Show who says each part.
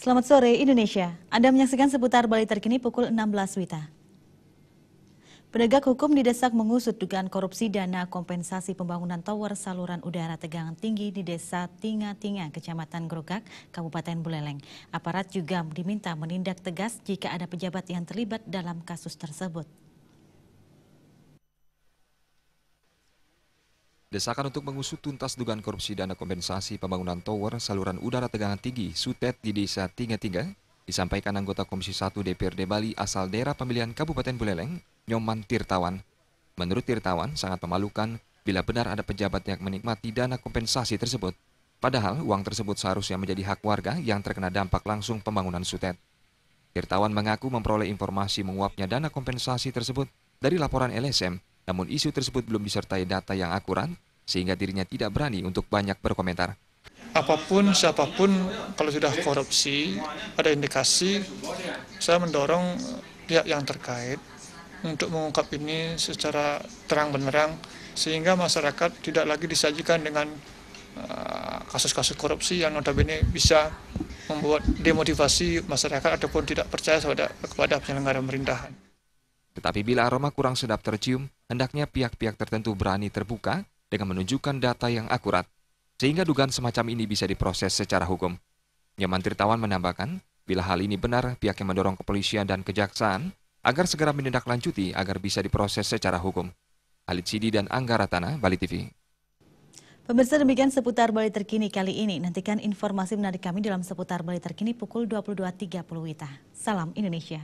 Speaker 1: Selamat sore Indonesia. Anda menyaksikan seputar Bali terkini pukul 16 WITA. Penegak hukum didesak mengusut dugaan korupsi dana kompensasi pembangunan tower saluran udara tegangan tinggi di Desa Tinga-Tinga, Kecamatan Grogak, Kabupaten Buleleng. Aparat juga diminta menindak tegas jika ada pejabat yang terlibat dalam kasus tersebut.
Speaker 2: Desakan untuk mengusut tuntas dugaan korupsi dana kompensasi pembangunan tower saluran udara tegangan tinggi (SUTET) di Desa Tinga-Tinga disampaikan anggota Komisi 1 DPRD Bali asal daerah pemilihan Kabupaten Buleleng, Nyoman Tirtawan. Menurut Tirtawan, sangat memalukan bila benar ada pejabat yang menikmati dana kompensasi tersebut. Padahal uang tersebut seharusnya menjadi hak warga yang terkena dampak langsung pembangunan SUTET. Tirtawan mengaku memperoleh informasi menguapnya dana kompensasi tersebut dari laporan LSM, namun isu tersebut belum disertai data yang akurat, sehingga dirinya tidak berani untuk banyak berkomentar.
Speaker 3: Apapun, siapapun, kalau sudah korupsi, ada indikasi, saya mendorong pihak yang terkait untuk mengungkap ini secara terang benderang, sehingga masyarakat tidak lagi disajikan dengan kasus-kasus korupsi yang notabene bisa membuat demotivasi masyarakat ataupun tidak percaya kepada penyelenggara pemerintahan.
Speaker 2: Tetapi bila aroma kurang sedap tercium, hendaknya pihak-pihak tertentu berani terbuka dengan menunjukkan data yang akurat, sehingga dugaan semacam ini bisa diproses secara hukum. Nyoman Tirtawan menambahkan, bila hal ini benar, pihaknya mendorong kepolisian dan kejaksaan agar segera menindaklanjuti agar bisa diproses secara hukum. Halid Sidi dan Angga Ratana, Bali TV.
Speaker 1: Pemirsa, demikian seputar Bali terkini kali ini. Nantikan informasi menarik kami dalam seputar Bali terkini pukul 22.30 WITA. Salam Indonesia.